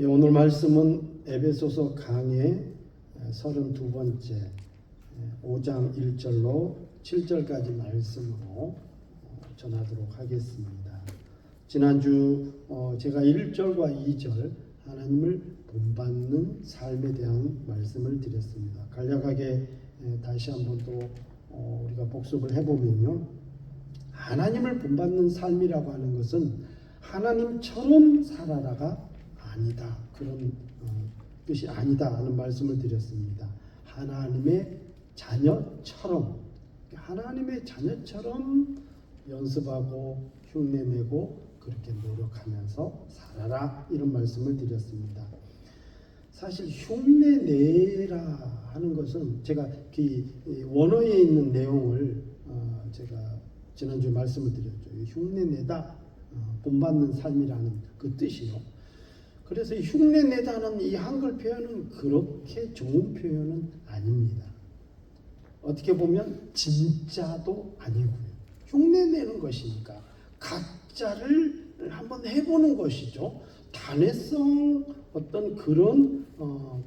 오늘 말씀은 에베소서 강의 32번째 5장 1절로 7절까지 말씀으로 전하도록 하겠습니다. 지난주 제가 1절과 2절 하나님을 본받는 삶에 대한 말씀을 드렸습니다. 간략하게 다시 한번 또 우리가 복습을 해보면요, 하나님을 본받는 삶이라고 하는 것은 하나님처럼 살아라가 아니다, 그런 뜻이 아니다 하는 말씀을 드렸습니다. 하나님의 자녀처럼 연습하고 흉내내고 그렇게 노력하면서 살아라, 이런 말씀을 드렸습니다. 사실 흉내내라 하는 것은 제가 원어에 있는 내용을 제가 지난주에 말씀을 드렸죠. 흉내내다, 본받는 삶이라는 그 뜻이요. 그래서 흉내내다는 이 한글 표현은 그렇게 좋은 표현은 아닙니다. 어떻게 보면 진짜도 아니고요. 흉내내는 것이니까 가짜를 한번 해보는 것이죠. 단회성 어떤 그런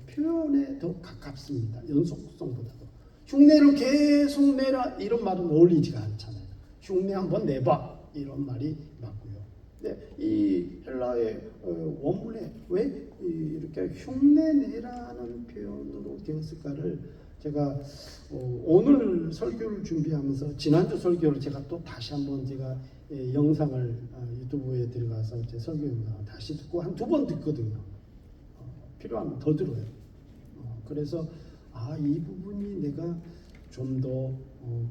표현에 더 가깝습니다. 연속성보다도. 흉내를 계속 내라, 이런 말은 어울리지가 않잖아요. 흉내 한번 내봐, 이런 말이 맞고요. 근데 이 헬라의 원문에 왜 이렇게 흉내내라는 표현으로 되었을까를 제가 오늘 설교를 준비하면서 지난주 설교를 제가 또 다시 한번 제가 영상을 유튜브에 들어가서 제 설교 영상을 다시 듣고 한 2번 듣거든요. 필요하면 더 들어요. 그래서 이 부분이 내가 좀 더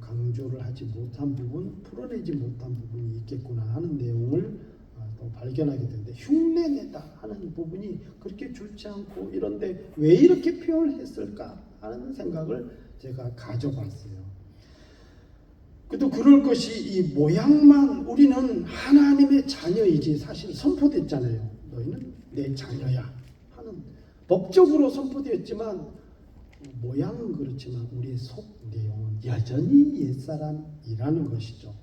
강조를 하지 못한 부분, 풀어내지 못한 부분이 있겠구나 하는 내용을 또 발견하게 되는데, 흉내내다 하는 부분이 그렇게 좋지 않고 이런데 왜 이렇게 표현을 했을까 하는 생각을 제가 가져봤어요. 그래도 그럴 것이 이 모양만, 우리는 하나님의 자녀이지, 사실 선포됐잖아요. 너희는 내 자녀야 하는, 법적으로 선포되었지만 모양은 그렇지만 우리의 속 내용은 여전히 옛사람이라는 것이죠.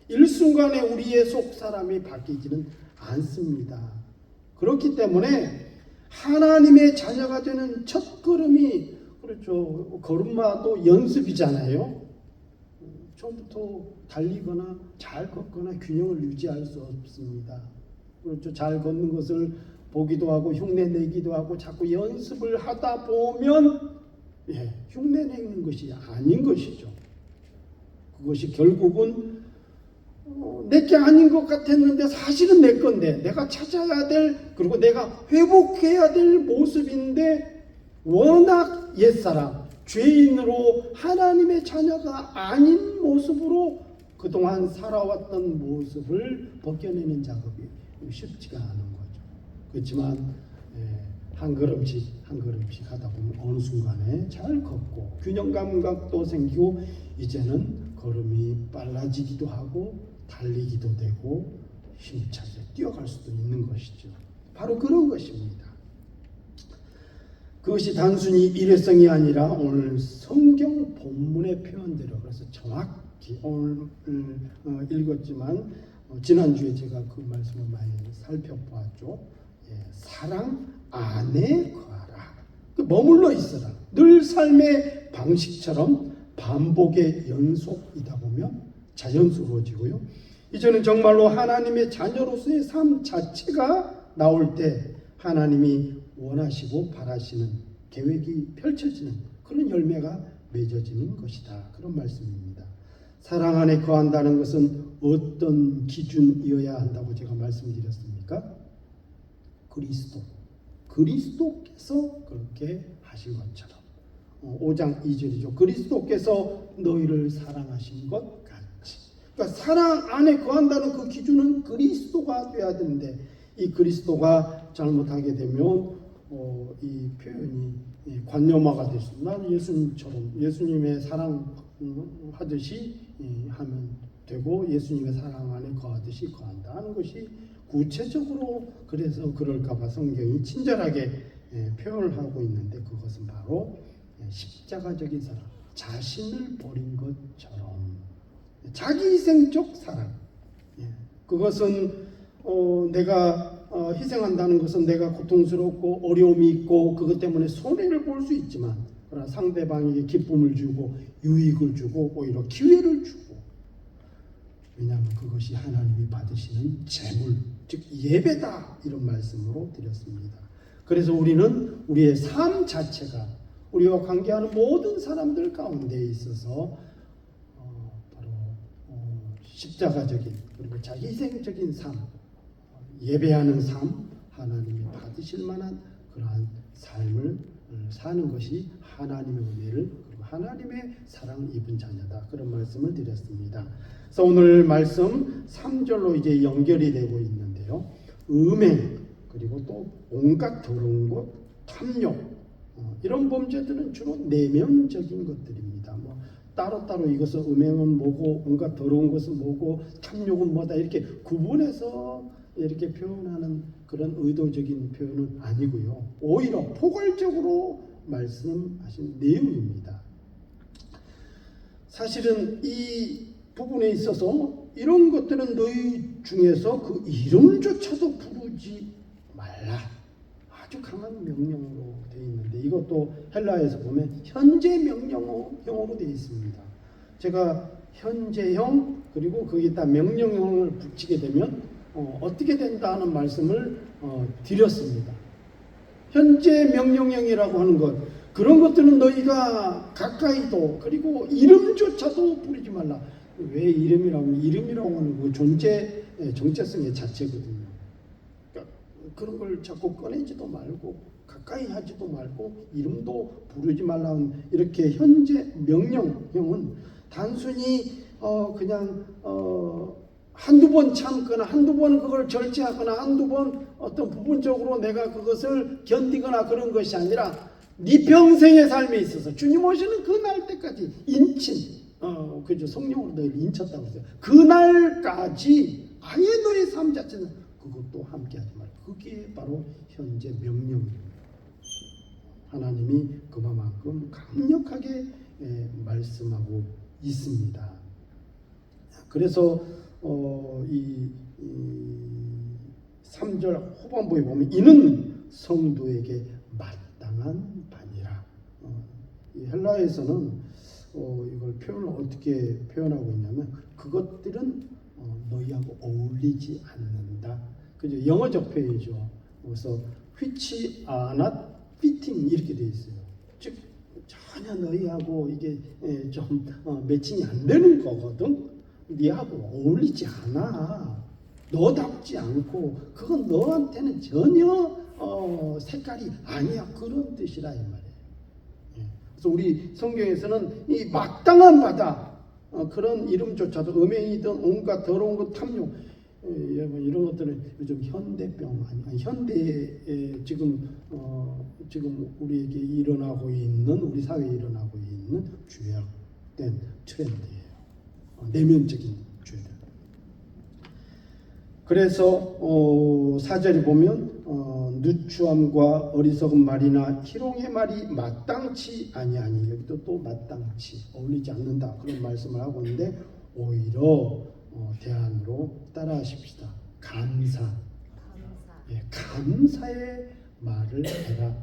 일순간에 우리의 속 사람이 바뀌지는 않습니다. 그렇기 때문에 하나님의 자녀가 되는 첫 걸음이, 그렇죠, 걸음마도 연습이잖아요. 처음부터 달리거나 잘 걷거나 균형을 유지할 수 없습니다. 그렇죠. 잘 걷는 것을 보기도 하고 흉내내기도 하고 자꾸 연습을 하다 보면 흉내내는 것이 아닌 것이죠. 그것이 결국은 내게 아닌 것 같았는데 사실은 내 건데, 내가 찾아야 될, 그리고 내가 회복해야 될 모습인데 워낙 옛사람, 죄인으로 하나님의 자녀가 아닌 모습으로 그동안 살아왔던 모습을 벗겨내는 작업이 쉽지가 않은 거죠. 그렇지만 한 걸음씩 하다 보면 어느 순간에 잘 걷고 균형 감각도 생기고 이제는 걸음이 빨라지기도 하고 달리기도 되고 힘차게 뛰어갈 수도 있는 것이죠. 바로 그런 것입니다. 그것이 단순히 일회성이 아니라 오늘 성경 본문의 표현대로, 그래서 정확히 오늘 읽었지만 지난주에 제가 그 말씀을 많이 살펴보았죠. 사랑 안에 거하라. 머물러 있어라. 늘 삶의 방식처럼 반복의 연속이다 보면 자연스러워지고요. 이제는 정말로 하나님의 자녀로서의 삶 자체가 나올 때 하나님이 원하시고 바라시는 계획이 펼쳐지는 그런 열매가 맺어지는 것이다, 그런 말씀입니다. 사랑 안에 거한다는 것은 어떤 기준이어야 한다고 제가 말씀드렸습니까? 그리스도께서 그렇게 하신 것처럼. 5장 2절이죠. 그리스도께서 너희를 사랑하신 것 같이. 그러니까 사랑 안에 거한다는 그 기준은 그리스도가 돼야 되는데, 이 그리스도가 잘못하게 되면 이 표현이 관념화가 될 수 있습니다. 나는 예수님처럼 예수님의 사랑하듯이 하면 되고 예수님의 사랑 안에 거하듯이 거한다 하는 것이 구체적으로, 그래서 그럴까봐 성경이 친절하게 표현을 하고 있는데, 그것은 바로 십자가적인 사랑, 자신을 버린 것처럼 자기희생적 사랑. 그것은 내가 희생한다는 것은 내가 고통스럽고 어려움이 있고 그것 때문에 손해를 볼 수 있지만 그러나 상대방에게 기쁨을 주고 유익을 주고 오히려 기회를 주고 왜냐하면 그것이 하나님이 받으시는 재물 즉 예배다 이런 말씀으로 드렸습니다. 그래서 우리는 우리의 삶 자체가 우리와 관계하는 모든 사람들 가운데 있어서 바로 십자가적인 그리고 자기 희생적인 삶 예배하는 삶 하나님이 받으실 만한 그러한 삶을 사는 것이 하나님의 은혜를 그리고 하나님의 사랑을 입은 자녀다 그런 말씀을 드렸습니다. 그래서 오늘 말씀 3절로 이제 연결이 되고 있는데요. 음행 그리고 또 온갖 더러운 것, 탐욕 이런 범죄들은 주로 내면적인 것들입니다. 뭐 따로따로 이것은 음행은 뭐고 온갖 더러운 것은 뭐고 탐욕은 뭐다 이렇게 구분해서 이렇게 표현하는 그런 의도적인 표현은 아니고요. 오히려 포괄적으로 말씀하신 내용입니다. 사실은 이 부분에 있어서 이런 것들은 너희 중에서 그 이름조차도 부르지 말라. 아주 강한 명령으로 되어 있는데 이것도 헬라에서 보면 현재 명령형으로 되어 있습니다. 제가 현재형 그리고 거기다 명령형을 붙이게 되면 어떻게 된다는 말씀을 드렸습니다. 현재 명령형이라고 하는 것 그런 것들은 너희가 가까이도 그리고 이름조차도 부르지 말라. 왜 이름이라고 하면 이름이라고 하는 그 정체성의 자체거든요. 그러니까 그런 걸 자꾸 꺼내지도 말고 가까이 하지도 말고 이름도 부르지 말라는 이렇게 현재 명령형은 단순히 그냥 한두 번 참거나 한두 번 그걸 절제하거나 한두 번 어떤 부분적으로 내가 그것을 견디거나 그런 것이 아니라 네 평생의 삶에 있어서 주님 오시는 그 날 때까지 인친 그죠 성령으로 너희를 인쳤다고 했어요. 그날까지 아예 너의 삶 자체는 그것도 함께하지 말고 그게 바로 현재 명령입니다. 하나님이 그만큼 강력하게 말씀하고 있습니다. 그래서 이 3절 후반부에 보면 이는 성도에게 마땅한 바니라. 이 헬라에서는 이걸 표현을 어떻게 표현하고 있냐면 그것들은 너희하고 어울리지 않는다. 그죠? 영어적 표현이죠. 그래서 which are not fitting 이렇게 되어 있어요. 즉 전혀 너희하고 이게 좀 매칭이 안 되는 거거든. 네하고 어울리지 않아. 너답지 않고 그건 너한테는 전혀 색깔이 아니야. 그런 뜻이라 이 말이에요. 그래서 우리 성경에서는 이 마땅한 바다 그런 이름조차도 음행이든 온갖 더러운 것 탐욕 여러분 이런 것들은 요즘 현대병 아니 현대에 지금 우리에게 일어나고 있는 우리 사회에 일어나고 있는 주역된 트렌드예요. 내면적인 죄들. 그래서 4절에 보면 누추함과 어리석은 말이나 희롱의 말이 마땅치 아니하니 여기도 또 마땅치 어울리지 않는다 그런 말씀을 하고 있는데 오히려 대안으로 따라하십시다. 감사. 예, 감사의 말을 해라.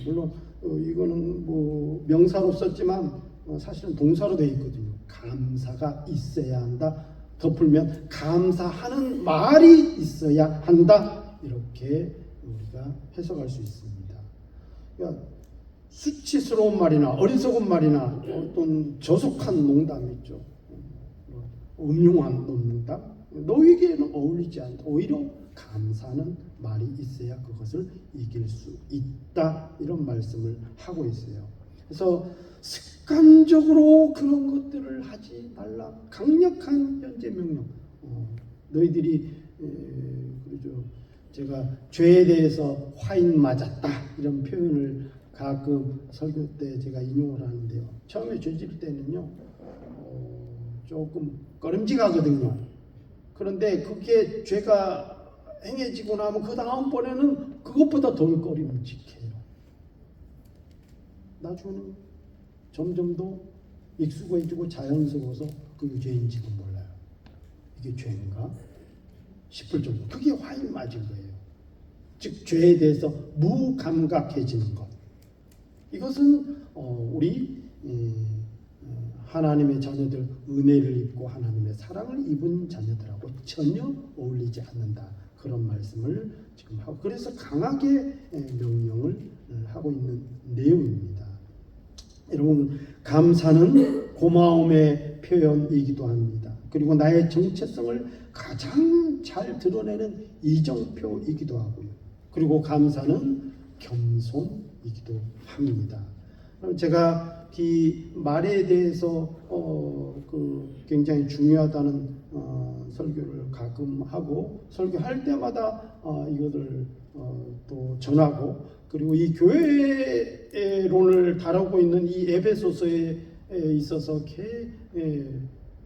물론 이거는 뭐 명사로 썼지만 사실은 동사로 되어 있거든요. 감사가 있어야 한다. 덧풀면 감사하는 말이 있어야 한다. 이렇게 우리가 해석할 수 있습니다. 그러니까 수치스러운 말이나 어리석은 말이나 어떤 저속한 농담 있죠. 음흉한 농담 너에게는 어울리지 않다. 오히려 감사하는 말이 있어야 그것을 이길 수 있다. 이런 말씀을 하고 있어요. 그래서 습관적으로 그런 것들을 하지 말라. 강력한 현재 명령. 너희들이 그러죠. 제가 죄에 대해서 화인 맞았다 이런 표현을 가끔 설교 때 제가 인용을 하는데요. 처음에 죄 지을 때는요 조금 꺼림직하거든요. 그런데 그게 죄가 행해지고 나면 그 다음번에는 그것보다 덜 꺼림직해요. 나중에는 점점 더 익숙해지고 자연스러워서 그게 죄인지도 몰라요. 이게 죄인가 싶을 정도. 그게 화인 맞은 거예요. 즉 죄에 대해서 무감각해지는 것. 이것은 우리 하나님의 자녀들, 은혜를 입고 하나님의 사랑을 입은 자녀들하고 전혀 어울리지 않는다. 그런 말씀을 지금 하고, 그래서 강하게 명령을 하고 있는 내용입니다. 여러분, 감사는 고마움의 표현이기도 합니다. 그리고 나의 정체성을 가장 잘 드러내는 이정표이기도 하고요. 그리고 감사는 겸손이기도 합니다. 제가 이 말에 대해서 굉장히 중요하다는 설교를 가끔 하고, 설교할 때마다 이것을 또 전하고, 그리고 이 교회론을 다루고 있는 이 에베소서에 있어서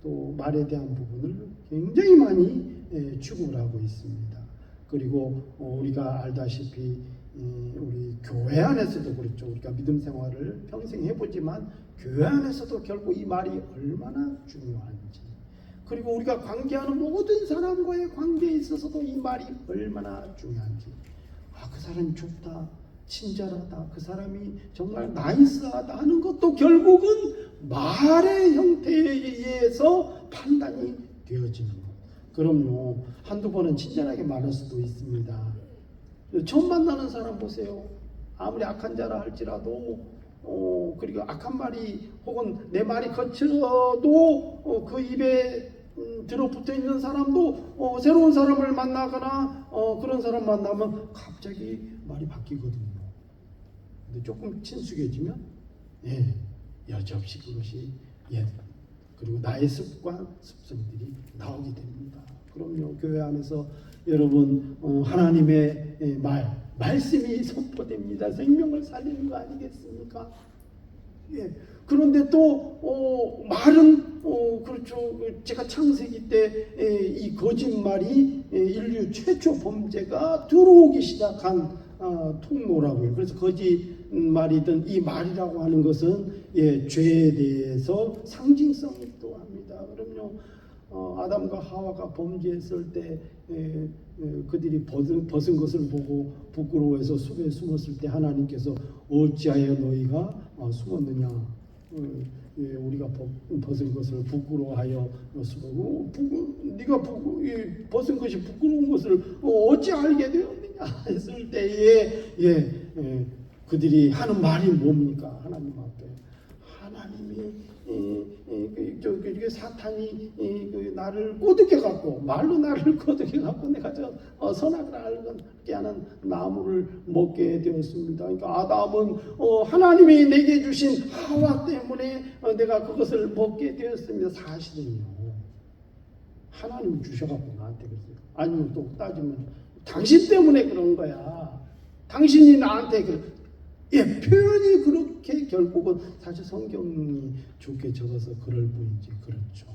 또 말에 대한 부분을 굉장히 많이 추구를 하고 있습니다. 그리고 우리가 알다시피 우리 교회 안에서도 그렇죠. 우리가 믿음 생활을 평생 해보지만 교회 안에서도 결국 이 말이 얼마나 중요한지, 그리고 우리가 관계하는 모든 사람과의 관계에 있어서도 이 말이 얼마나 중요한지, 그 사람이 좋다, 친절하다, 그 사람이 정말 나이스하다 하는 것도 결국은 말의 형태에 의해서 판단이 되어지는 것. 그럼요, 한두 번은 친절하게 말할 수도 있습니다. 처음 만나는 사람 보세요. 아무리 악한 자라 할지라도 그리고 악한 말이 혹은 내 말이 거칠어도 그 입에 들어붙어 있는 사람도 새로운 사람을 만나거나 그런 사람 만나면 갑자기 말이 바뀌거든요. 근데 조금 친숙해지면 여지없이 그것이 그리고 나의 습성들이 나오게 됩니다. 그럼요, 교회 안에서 여러분 하나님의 말씀이 선포됩니다. 생명을 살리는 거 아니겠습니까? 그런데 또 말은 그렇죠. 제가 창세기 때 이 거짓말이 인류 최초 범죄가 들어오기 시작한 통로라고요. 그래서 거짓말이든 이 말이라고 하는 것은 죄에 대해서 상징성이 또 합니다. 그럼요. 아담과 하와가 범죄했을 때 그들이 벗은 것을 보고 부끄러워해서 숲에 숨었을 때 하나님께서 어찌하여 너희가 숨었느냐, 우리가 벗은 것을 부끄러워하여 숨고 네가 벗은 것이 부끄러운 것을 어찌 알게 되었느냐 했을 때에 그들이 하는 말이 뭡니까? 하나님 앞에 하나님이 사탄이 나를 꼬드겨 갖고, 말로 나를 꼬드겨 갖고 내가 선악을 알게 하는 나무를 먹게 되었습니다. 그러니까 아담은 하나님이 내게 주신 하와 때문에 내가 그것을 먹게 되었습니다. 사실은요, 하나님이 주셔갖고 나한테 그랬어요. 아니면 또 따지면 당신 때문에 그런 거야. 당신이 나한테 표현이 그렇게 결국은 사실 성경이 좋게 적어서 그럴 뿐이지. 그렇죠.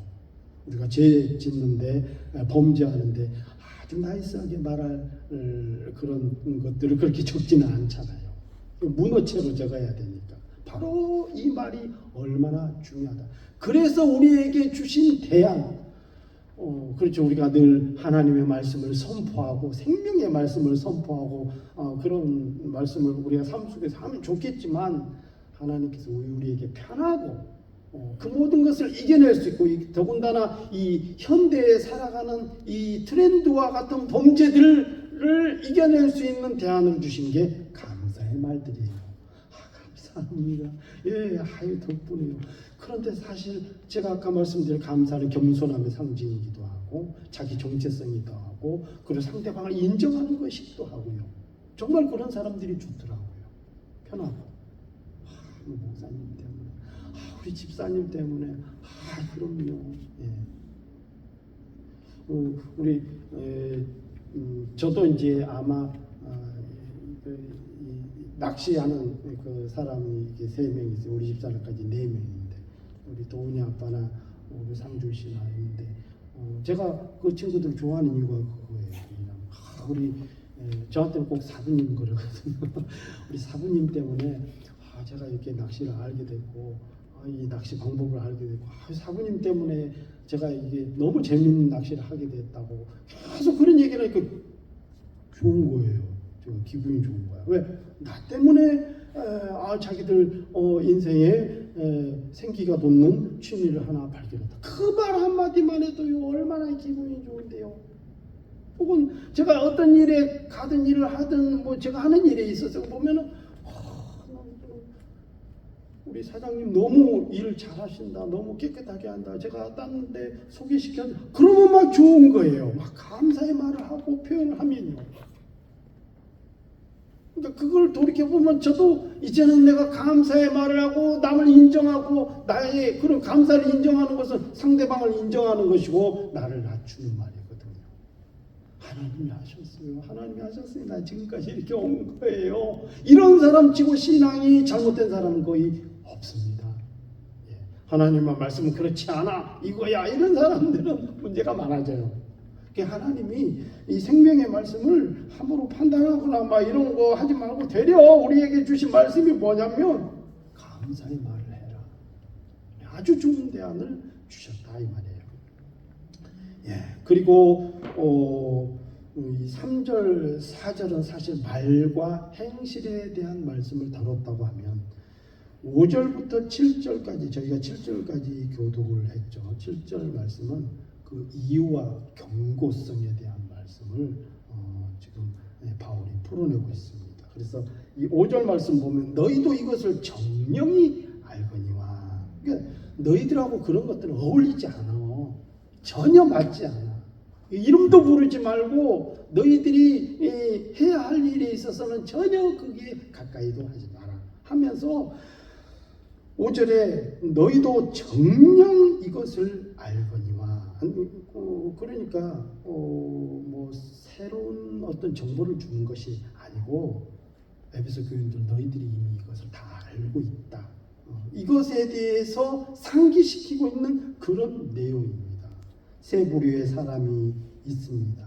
우리가 죄 짓는데 범죄하는데 아주 나이스하게 말할 그런 것들을 그렇게 적지는 않잖아요. 문어체로 적어야 되니까. 바로 이 말이 얼마나 중요하다. 그래서 우리에게 주신 대안, 그렇죠. 우리가 늘 하나님의 말씀을 선포하고 생명의 말씀을 선포하고 그런 말씀을 우리가 삶 속에서 하면 좋겠지만, 하나님께서 우리에게 편하고 그 모든 것을 이겨낼 수 있고, 더군다나 이 현대에 살아가는 이 트렌드와 같은 범죄들을 이겨낼 수 있는 대안을 주신 게 감사의 말들이에요. 감사합니다. 덕분에요. 그런데 사실 제가 아까 말씀드린 감사는 겸손함의 상징이기도 하고, 자기 정체성이기도 하고, 그리고 상대방을 인정하는 것이기도 하고요. 정말 그런 사람들이 좋더라고요. 편하고, 목사님 때문에, 우리 집사님 때문에, 그럼요. 우리 저도 이제 아마 낚시하는 그 사람이 이게 3명 있어요. 우리 집사람까지 4명인데, 우리 도훈이 아빠나 우리 상주 씨나 있는데, 제가 그 친구들 좋아하는 이유가 그거예요. 우리 저한테는 꼭 사부님 그러거든요. 우리 사부님 때문에 제가 이렇게 낚시를 알게 됐고, 이 낚시 방법을 알게 됐고, 사부님 때문에 제가 이게 너무 재밌는 낚시를 하게 됐다고 계속 그런 얘기를 하니까 좋은 거예요. 기분이 좋은 거야. 왜? 나 때문에 자기들 인생에 생기가 돋는 취미를 하나 발견했다. 그 말 한마디만 해도요 얼마나 기분이 좋은데요. 혹은 제가 어떤 일에 가든 일을 하든 뭐 제가 하는 일에 있어서 보면은 우리 사장님 너무 일을 잘하신다, 너무 깨끗하게 한다, 제가 딴 데 소개시켜, 그러면 막 좋은 거예요. 막 감사의 말을 하고 표현을 하면요. 그러니까 그걸 돌이켜보면 저도 이제는 내가 감사의 말을 하고 남을 인정하고 나의 그런 감사를 인정하는 것은 상대방을 인정하는 것이고 나를 낮추는 말이거든요. 하나님이 하셨어요. 하나님이 하셨으니 나 지금까지 이렇게 온 거예요. 이런 사람 치고 신앙이 잘못된 사람은 거의 없습니다. 하나님의 말씀은 그렇지 않아 이거야 이런 사람들은 문제가 많아져요. 하나님이 이 생명의 말씀을 함부로 판단하거나 막 이런 거 하지 말고 되려 우리에게 주신 말씀이 뭐냐면 감사의 말을 해라. 아주 좋은 대안을 주셨다 이 말이에요. 그리고 이 3절 4절은 사실 말과 행실에 대한 말씀을 다뤘다고 하면 5절부터 7절까지 저희가 7절까지 교독을 했죠. 7절 말씀은 그 이유와 경고성에 대한 말씀을 지금 바울이 풀어내고 있습니다. 그래서 이 5절 말씀 보면 너희도 이것을 정령이 알거니와, 그러니까 너희들하고 그런 것들은 어울리지 않아. 전혀 맞지 않아. 이름도 부르지 말고 너희들이 해야 할 일에 있어서는 전혀 그게 가까이도 하지 마라 하면서 5절에 너희도 정녕 이것을 알거니와, 그러니까 뭐 새로운 어떤 정보를 주는 것이 아니고 에베소 교인들 너희들이 이미 이것을 다 알고 있다. 이것에 대해서 상기시키고 있는 그런 내용입니다. 세 부류의 사람이 있습니다.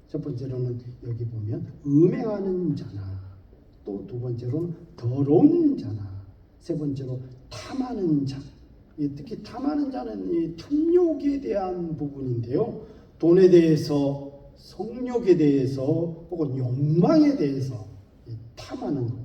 첫 번째로는 여기 보면 음행하는 자나, 또 두 번째로는 더러운 자나, 세 번째로 탐하는 자. 특히 탐하는 자는 이 탐욕에 대한 부분인데요. 돈에 대해서, 성욕에 대해서, 혹은 욕망에 대해서 탐하는 것.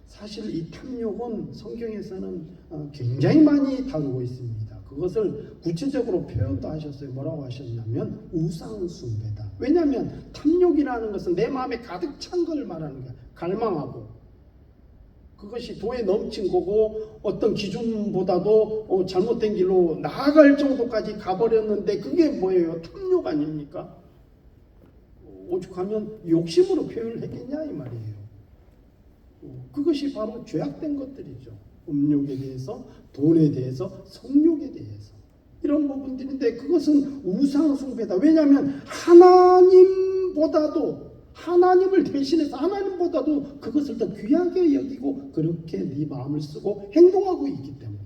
사실 이 탐욕은 성경에서는 굉장히 많이 다루고 있습니다. 그것을 구체적으로 표현도 하셨어요. 뭐라고 하셨냐면 우상숭배다. 왜냐하면 탐욕이라는 것은 내 마음에 가득 찬 걸 말하는 거야. 갈망하고 그것이 도에 넘친 거고 어떤 기준보다도 잘못된 길로 나아갈 정도까지 가버렸는데 그게 뭐예요? 탐욕 아닙니까? 오죽하면 욕심으로 표현을 했겠냐 이 말이에요. 그것이 바로 죄악된 것들이죠. 음욕에 대해서, 돈에 대해서, 성욕에 대해서 이런 부분들인데 그것은 우상숭배다. 왜냐하면 하나님을 대신해서 하나님보다도 그것을 더 귀하게 여기고 그렇게 네 마음을 쓰고 행동하고 있기 때문에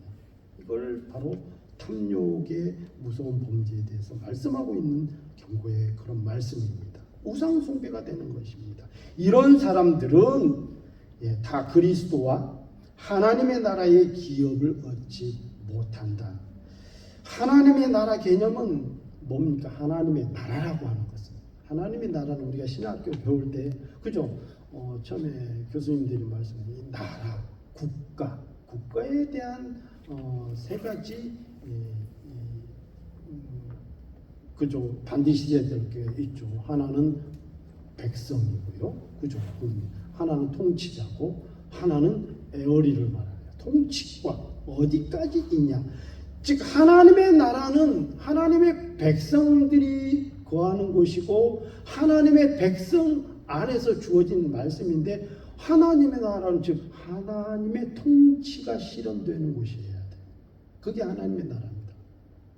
이걸 바로 탐욕의 무서운 범죄에 대해서 말씀하고 있는 경고의 그런 말씀입니다. 우상숭배가 되는 것입니다. 이런 사람들은 다 그리스도와 하나님의 나라의 기업을 얻지 못한다. 하나님의 나라 개념은 뭡니까? 하나님의 나라라고 하는 것은, 하나님의 나라는 우리가 신학교 배울 때 그죠? 처음에 교수님들이 말씀하신 나라, 국가에 대한 세 가지 그죠? 반드시 해야 될 게 있죠. 하나는 백성이고요, 그죠? 하나는 통치자고, 하나는 에어리를 말하는 통치과 어디까지 있냐. 즉 하나님의 나라는 하나님의 백성들이 거하는 곳이고 하나님의 백성 안에서 주어진 말씀인데, 하나님의 나라는 즉 하나님의 통치가 실현되는 곳이어야 돼요. 그게 하나님의 나라입니다.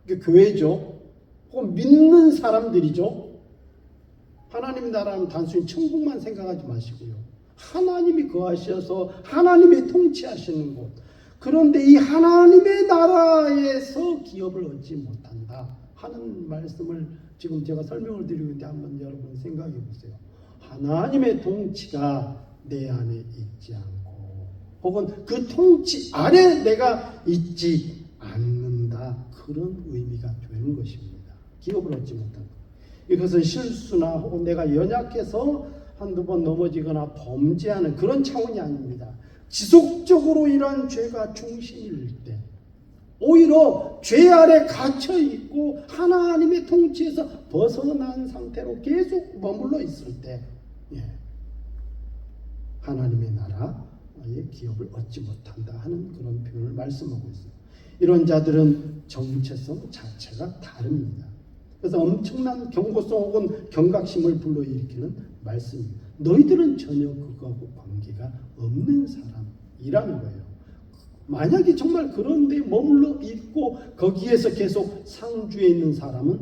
그게 교회죠. 혹은 믿는 사람들이죠. 하나님의 나라는 단순히 천국만 생각하지 마시고요. 하나님이 거하셔서 하나님이 통치하시는 곳. 그런데 이 하나님의 나라에서 기업을 얻지 못한다 하는 말씀을 지금 제가 설명을 드리고 있는데 한번 여러분 생각해 보세요. 하나님의 통치가 내 안에 있지 않고 혹은 그 통치 아래 내가 있지 않는다, 그런 의미가 되는 것입니다. 기업을 얻지 못한다. 이것은 실수나 혹은 내가 연약해서 한두 번 넘어지거나 범죄하는 그런 차원이 아닙니다. 지속적으로 이러한 죄가 중심일 때, 오히려 죄 아래 갇혀 있고 하나님의 통치에서 벗어난 상태로 계속 머물러 있을 때, 하나님의 나라의 기업을 얻지 못한다 하는 그런 표현을 말씀하고 있습니다. 이런 자들은 정체성 자체가 다릅니다. 그래서 엄청난 경고성 혹은 경각심을 불러일으키는 말씀입니다. 너희들은 전혀 그거하고 관계가 없는 사람이라는 거예요. 만약에 정말 그런 데 머물러 있고 거기에서 계속 상주해 있는 사람은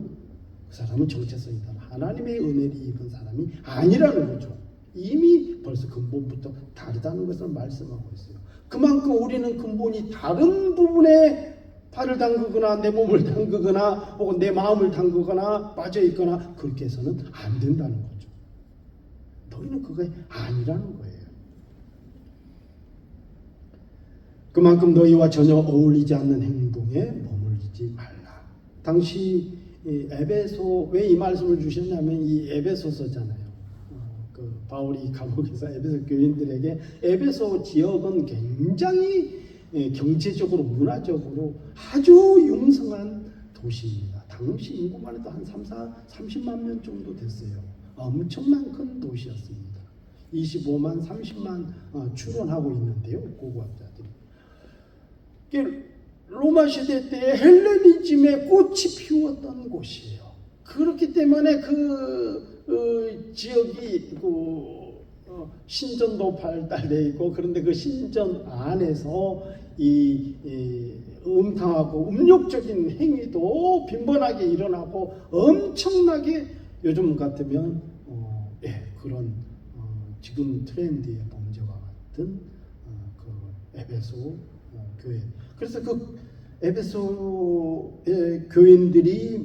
그 사람은 정체성이 달라. 하나님의 은혜를 입은 사람이 아니라는 거죠. 이미 벌써 근본부터 다르다는 것을 말씀하고 있어요. 그만큼 우리는 근본이 다른 부분에 발을 담그거나 내 몸을 담그거나 혹은 내 마음을 담그거나 빠져있거나 그렇게 해서는 안 된다는 거죠. 너희는 그게 아니라는 거예요. 그만큼 너희와 전혀 어울리지 않는 행동에 머물지 말라. 당시 에베소, 왜 이 말씀을 주셨냐면 이 에베소서잖아요. 그 바울이 감옥에서 에베소 교인들에게, 에베소 지역은 굉장히 경제적으로 문화적으로 아주 융성한 도시입니다. 당시 인구만 해도 한 30만 명 정도 됐어요. 엄청난 큰 도시였습니다. 25만 30만 출원하고 있는데요. 고고학자들이. 로마 시대 때 헬레니즘의 꽃이 피웠던 곳이에요. 그렇기 때문에 그 지역이 신전도 발달되어 있고, 그런데 그 신전 안에서 이 음탕하고 음욕적인 행위도 빈번하게 일어나고 엄청나게 요즘 같으면 그런 지금 트렌드의 범죄와 같은 그 에베소 교회. 그래서 그 에베소의 교인들이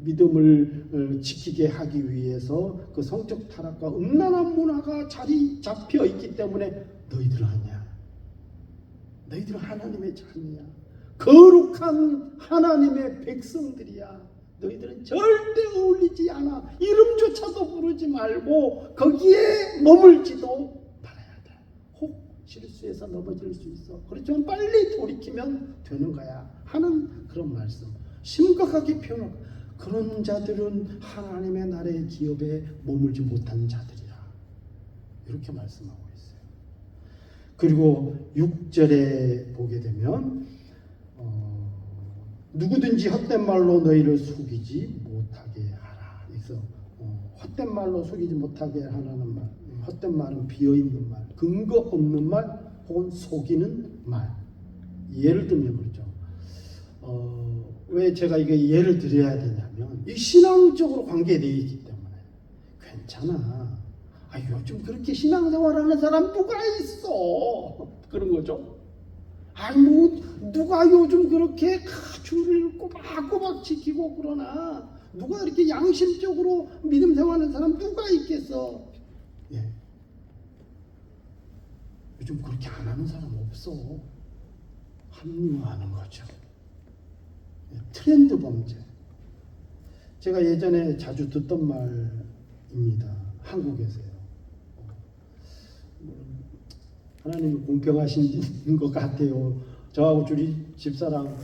믿음을 지키게 하기 위해서 그 성적 타락과 음란한 문화가 자리 잡혀 있기 때문에 너희들은 아니야. 너희들은 하나님의 자녀야. 거룩한 하나님의 백성들이야. 너희들은 절대 어울리지 않아. 이름조차도 부르지 말고 거기에 머물지도 말아야 돼. 혹 실수해서 넘어질 수 있어. 그렇지만 빨리 돌이키면 되는 거야 하는 그런 말씀. 심각하게 표현하고, 그런 자들은 하나님의 나라의 기업에 머물지 못한 자들이라, 이렇게 말씀하고 있어요. 그리고 6절에 보게 되면 누구든지 헛된 말로 너희를 속이지 못하게 하라. 그래서 헛된 말로 속이지 못하게 하라는 말. 헛된 말은 비어있는 말, 근거 없는 말 혹은 속이는 말. 예를 들면 그렇죠. 왜 제가 이게 예를 드려야 되냐면, 이 신앙적으로 관계되어 있기 때문에. 괜찮아. 요즘 그렇게 신앙생활하는 사람 누가 있어? 그런 거죠. 누가 요즘 그렇게 줄을 꼬박꼬박 지키고 그러나, 누가 이렇게 양심적으로 믿음 생활하는 사람 누가 있겠어? 요즘 그렇게 안 하는 사람 없어. 합리화하는 거죠. 트렌드 범죄. 제가 예전에 자주 듣던 말입니다. 한국에서요. 하나님이 공평하신 것 같아요. 저하고 집사랑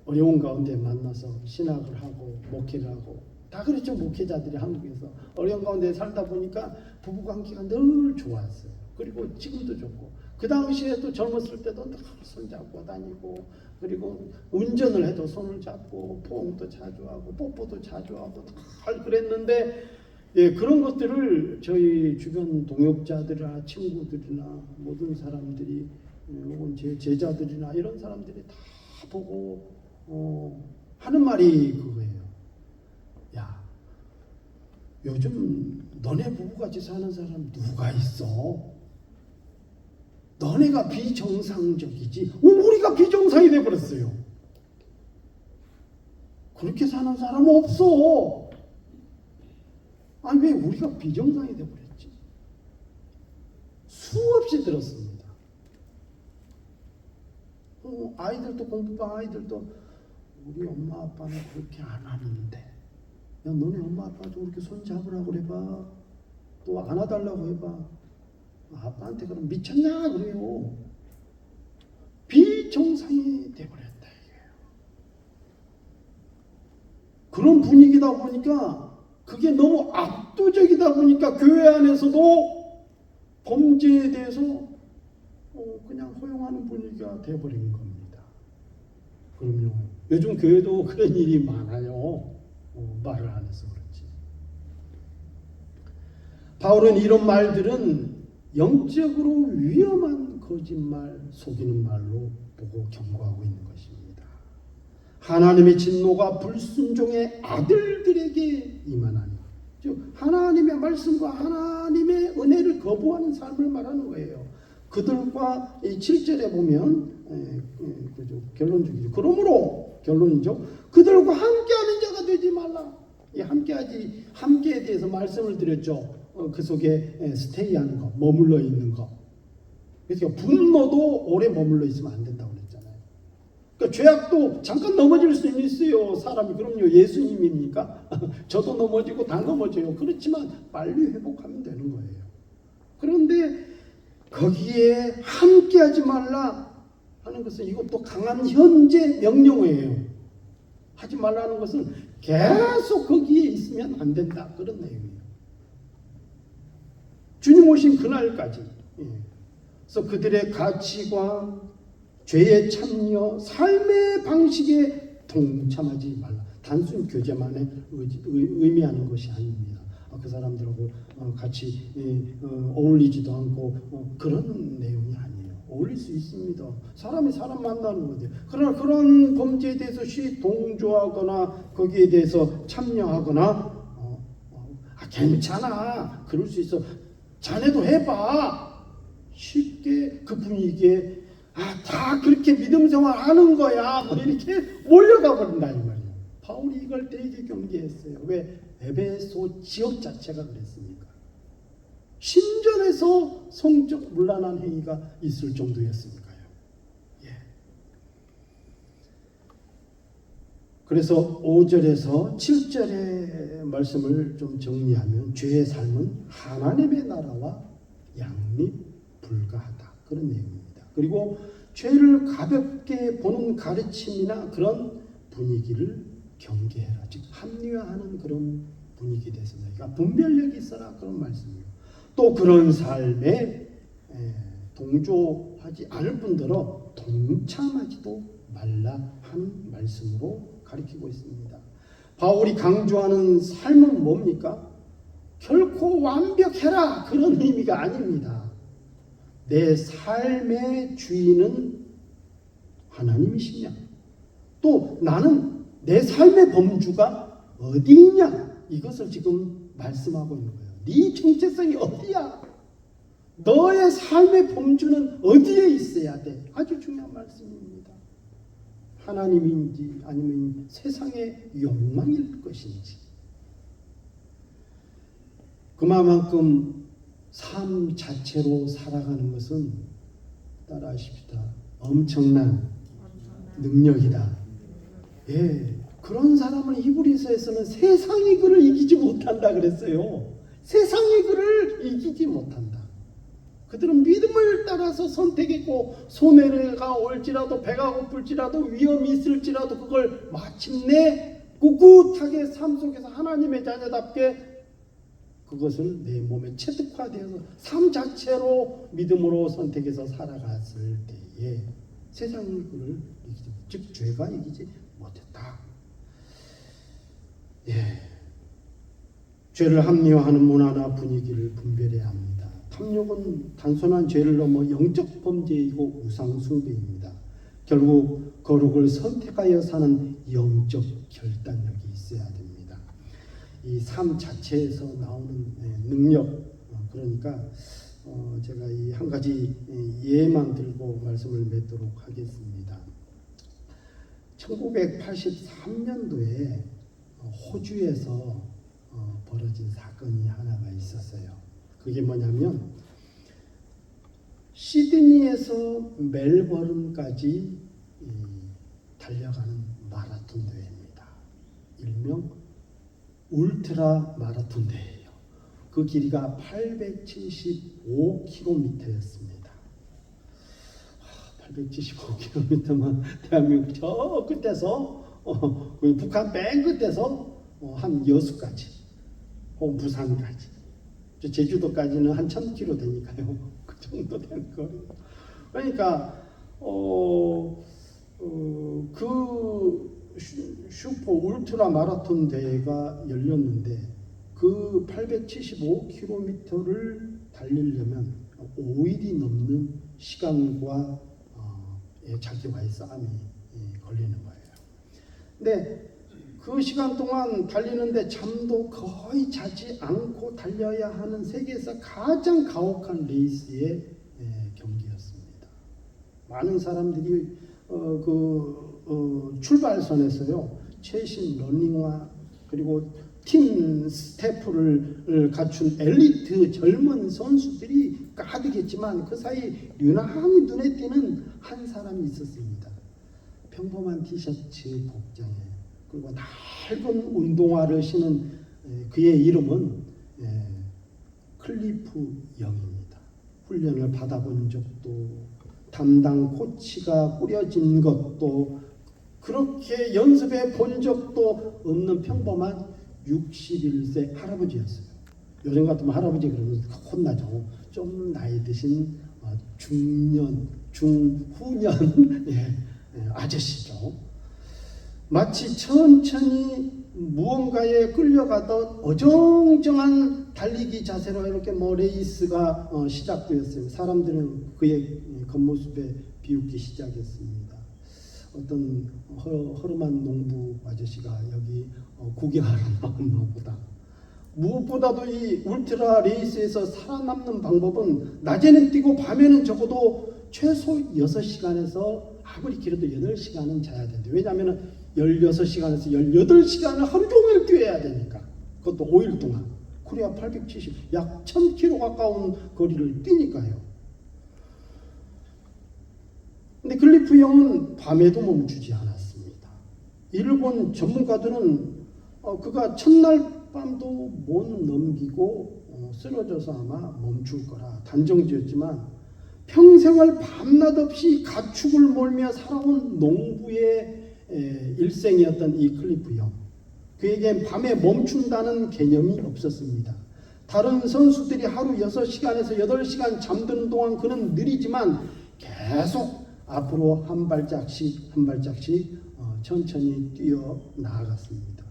어려운 가운데 만나서 신학을 하고 목회를 하고 다 그랬죠. 목회자들이 한국에서 어려운 가운데 살다 보니까 부부관계가 늘 좋았어요. 그리고 지금도 좋고, 그 당시에도 젊었을 때도 늘 손잡고 다니고, 그리고 운전을 해도 손을 잡고 포옹도 자주 하고 뽀뽀도 자주 하고 다 그랬는데, 그런 것들을 저희 주변 동역자들이나 친구들이나 모든 사람들이, 혹은 제 제자들이나 이런 사람들이 다 보고 하는 말이 그거예요. 야, 요즘 너네 부부같이 사는 사람 누가 있어? 너네가 비정상적이지. 우리가 비정상이 돼버렸어요. 그렇게 사는 사람 없어. 왜 우리가 비정상이 돼버렸지? 수없이 들었습니다. 아이들도 공부방 아이들도 우리 엄마 아빠는 그렇게 안 하는데, 야 너네 엄마 아빠 좀 그렇게 손 잡으라고 그래봐. 또 안아달라고 해봐. 아빠한테 그럼 미쳤냐 그래요. 비정상이 돼버렸다 이게요. 그런 분위기다 보니까 그게 너무 압도적이다 보니까 교회 안에서도 범죄에 대해서 그냥 허용하는 분위기가 돼버린 겁니다. 그럼요. 요즘 교회도 그런 일이 많아요. 말을 안 해서 그렇지. 바울은 이런 말들은 영적으로 위험한 거짓말, 속이는 말로 보고 경고하고 있는 것입니다. 하나님의 진노가 불순종의 아들들에게 임하나니, 즉 하나님의 말씀과 하나님의 은혜를 거부하는 삶을 말하는 거예요. 그들과 7절에 보면 결론적이죠. 그러므로 결론이죠. 그들과 함께하는 자가 되지 말라. 이 함께에 대해서 말씀을 드렸죠. 그 속에 스테이하는 거, 머물러 있는 거. 그래서 분노도 오래 머물러 있으면 안 된다고 그랬잖아요. 그러니까 죄악도 잠깐 넘어질 수 있어요. 사람이. 그럼요. 예수님입니까? 저도 넘어지고 다 넘어져요. 그렇지만 빨리 회복하면 되는 거예요. 그런데 거기에 함께하지 말라 하는 것은 이것도 강한 현재 명령어예요. 하지 말라는 것은 계속 거기에 있으면 안 된다. 그런 내용이에요. 주님 오신 그날까지. 그래서 그들의 가치관, 죄에 참여, 삶의 방식에 동참하지 말라. 단순 교제만의 의미하는 것이 아닙니다. 그 사람들하고 같이 어울리지도 않고 그런 내용이 아니에요. 어울릴 수 있습니다. 사람이 사람 만나는 거죠. 그러나 그런 범죄에 대해서 동조하거나 거기에 대해서 참여하거나 괜찮아. 그럴 수 있어. 자네도 해봐. 쉽게 그 분위기에 다 그렇게 믿음 생활하는 거야. 뭐 이렇게 몰려가 버린다 이 말이에요. 바울이 이걸 되게 경계했어요. 왜? 에베소 지역 자체가 그랬습니까? 신전에서 성적 문란한 행위가 있을 정도였으니까요. 예. 그래서 5절에서 7절의 말씀을 좀 정리하면 죄의 삶은 하나님의 나라와 양립 불가하다. 그런 내용입니다. 그리고 죄를 가볍게 보는 가르침이나 그런 분위기를 경계해라. 즉 합리화하는 그런 분위기에 대해서 너희가 분별력이 있어라. 그런 말씀이에요. 또 그런 삶에 동조하지 않을 뿐더러 동참하지도 말라 하는 말씀으로 가리키고 있습니다. 바울이 강조하는 삶은 뭡니까? 결코 완벽해라. 그런 의미가 아닙니다. 내 삶의 주인은 하나님이시냐? 또 나는 내 삶의 범주가 어디 있냐? 이것을 지금 말씀하고 있는 거예요. 네 정체성이 어디야? 너의 삶의 범주는 어디에 있어야 돼? 아주 중요한 말씀입니다. 하나님인지 아니면 세상의 욕망일 것인지. 그만큼 삶 자체로 살아가는 것은 따라하십시다. 엄청난 능력이다. 예, 그런 사람은 히브리서에서는 세상이 그를 이기지 못한다 그랬어요. 세상이 그를 이기지 못한다. 그들은 믿음을 따라서 선택했고 손해가 올지라도 배가 고플지라도 위험이 있을지라도 그걸 마침내 꿋꿋하게 삶 속에서 하나님의 자녀답게 그것을 내 몸에 체득화되어서 삶 자체로 믿음으로 선택해서 살아갔을 때에 세상이 그를 이기지, 즉 죄가 이기지 못했다. 예, 죄를 합리화하는 문화나 분위기를 분별해야 합니다. 탐욕은 단순한 죄를 넘어 영적 범죄이고 우상 숭배입니다. 결국 거룩을 선택하여 사는 영적 결단력이 있어야 됩니다. 이 삶 자체에서 나오는 능력, 그러니까 제가 이 한 가지 예만 들고 말씀을 맺도록 하겠습니다. 1983년도에 호주에서 벌어진 사건이 하나가 있었어요. 그게 뭐냐면 시드니에서 멜버른까지 달려가는 마라톤 대회입니다. 일명 울트라 마라톤 대회예요. 그 길이가 875km였습니다. 875km면 대한민국 저 끝에서 북한 맨 끝에서 한 여수까지 혹은 부산까지, 제주도까지는 한 1000km 되니까요. 그 정도 되는 거예요. 그러니까 그 슈퍼 울트라 마라톤 대회가 열렸는데 그 875km를 달리려면 5일이 넘는 시간과 자기와의 싸움이 걸리는 거예요. 근데 그 시간 동안 달리는데 잠도 거의 자지 않고 달려야 하는 세계에서 가장 가혹한 레이스의 경기였습니다. 많은 사람들이 출발선에서요, 최신 러닝화 그리고 팀 스태프를 갖춘 엘리트 젊은 선수들이 가득했지만 그 사이 유난히 눈에 띄는 한 사람이 있었습니다. 평범한 티셔츠 복장에 그리고 낡은 운동화를 신은 그의 이름은 클리프 영입니다. 훈련을 받아본 적도, 담당 코치가 꾸려진 것도, 그렇게 연습해 본 적도 없는 평범한 61세 할아버지였어요. 요즘 같으면 할아버지 그러면 혼나죠. 좀 나이 드신 중년, 중후년 아저씨죠. 마치 천천히 무언가에 끌려가던 어정쩡한 달리기 자세로 이렇게 레이스가 시작되었어요. 사람들은 그의 겉모습에 비웃기 시작했습니다. 어떤 허름한 농부 아저씨가 여기 구경하러 나왔나 보다. 무엇보다도 이 울트라 레이스에서 살아남는 방법은 낮에는 뛰고 밤에는 적어도 최소 6시간에서 아무리 길어도 8시간은 자야 된대. 왜냐하면 16시간에서 18시간을 하루 종일 뛰어야 되니까. 그것도 5일 동안. 코리아 870, 약 1000km 가까운 거리를 뛰니까요. 근데 클리프 영은 밤에도 멈추지 않았습니다. 이를 본 전문가들은 그가 첫날 밤도 못 넘기고 쓰러져서 아마 멈출 거라 단정지었지만, 평생을 밤낮 없이 가축을 몰며 살아온 농부의 일생이었던 이 클리프 영, 그에겐 밤에 멈춘다는 개념이 없었습니다. 다른 선수들이 하루 6시간에서 8시간 잠드는 동안 그는 느리지만 계속 앞으로 한 발짝씩 한 발짝씩 천천히 뛰어 나아갔습니다.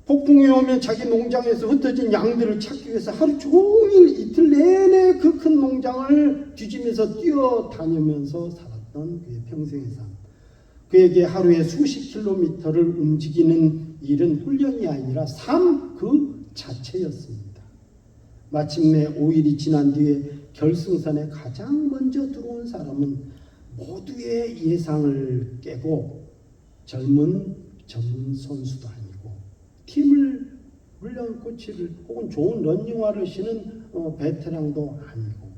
폭풍이 오면 자기 농장에서 흩어진 양들을 찾기 위해서 하루 종일 이틀 내내 그 큰 농장을 뒤지면서 뛰어다니면서 살았던 그의 평생의 삶. 그에게 하루에 수십 킬로미터를 움직이는 일은 훈련이 아니라 삶 그 자체였습니다. 마침내 5일이 지난 뒤에 결승선에 가장 먼저 들어온 사람은 모두의 예상을 깨고 젊은 전문 선수도 아니고 팀을 훈련 코치를 혹은 좋은 러닝화를 신은 베테랑도 아니고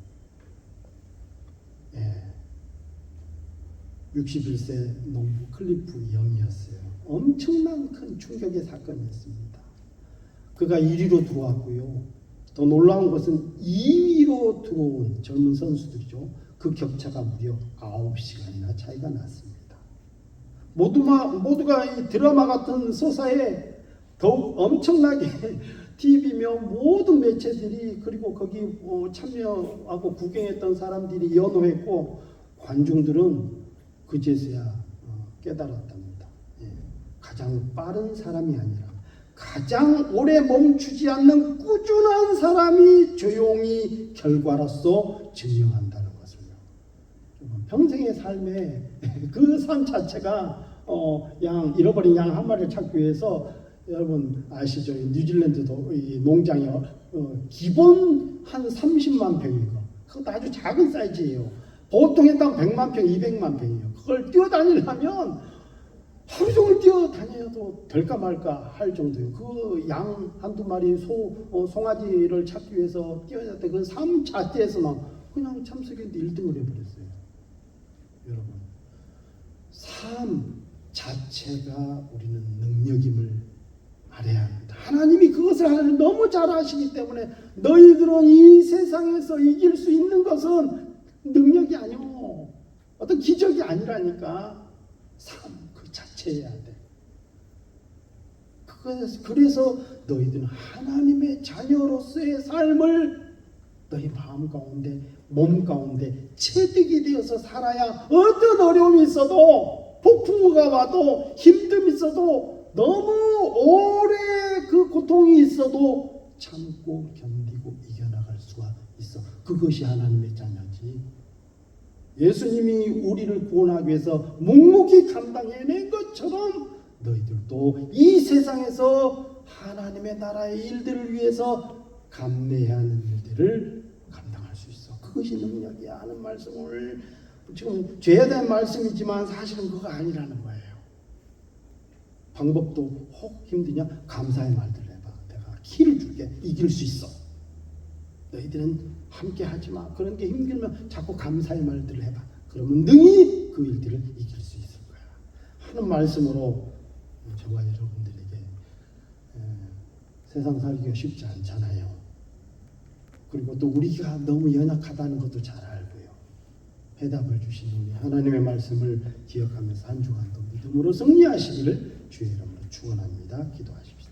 61세 농부 클리프 영이었어요. 엄청난 큰 충격의 사건이었습니다. 그가 1위로 들어왔고요. 더 놀라운 것은 2위로 들어온 젊은 선수들이죠. 그 격차가 무려 9시간이나 차이가 났습니다. 모두가 이 드라마 같은 서사에 더욱 엄청나게 TV며 모든 매체들이, 그리고 거기 참여하고 구경했던 사람들이 연호했고, 관중들은 그제서야 깨달았답니다. 가장 빠른 사람이 아니라 가장 오래 멈추지 않는 꾸준한 사람이 조용히 결과로서 증명한다는 것을요. 평생의 삶에 그 삶 자체가 잃어버린 양 한 마리를 찾기 위해서, 여러분 아시죠? 뉴질랜드도 이 농장이 기본 한 30만 평인 거, 그것도 아주 작은 사이즈예요. 보통에 딱 100만 평, 200만 평이에요. 그걸 뛰어다니려면 하루 종일 뛰어다녀도 될까 말까 할 정도예요. 그 양 한두 마리 송아지를 찾기 위해서 뛰어다녔던 그 삶 자체에서만 그냥 참석했는데 1등을 해버렸어요. 여러분, 삶 자체가 우리는 능력임을 알아야 합니다. 하나님이 그것을 너무 잘 아시기 때문에 너희들은 이 세상에서 이길 수 있는 것은 능력이 아니오. 어떤 기적이 아니라니까. 삶 그 자체여야 돼. 그래서 너희들은 하나님의 자녀로서의 삶을 너희 마음 가운데 몸 가운데 체득이 되어서 살아야 어떤 어려움이 있어도 폭풍우가 와도 힘듦이 있어도 너무 오래 그 고통이 있어도 참고 견디고 이겨나갈 수가 있어. 그것이 하나님의 자녀지. 예수님이 우리를 구원하기 위해서 묵묵히 감당해낸 것처럼 너희들도 이 세상에서 하나님의 나라의 일들을 위해서 감내해야 하는 일들을 감당할 수 있어. 그것이 능력이야 하는 말씀을 지금 죄에 대한 말씀이지만 사실은 그거 아니라는 거예요. 방법도 혹 힘드냐? 감사의 말들 해봐. 내가 키를 줄게. 이길 수 있어. 너희들은 함께 하지 마. 그런 게 힘들면 자꾸 감사의 말들을 해봐. 그러면 능히 그 일들을 이길 수 있을 거야. 하는 말씀으로 저와 여러분들에게 세상 살기가 쉽지 않잖아요. 그리고 또 우리가 너무 연약하다는 것도 잘 알고요. 해답을 주신 우리 하나님의 말씀을 기억하면서 한 주간도 믿음으로 승리하시기를 주의 이름으로 축원합니다. 기도하십시오.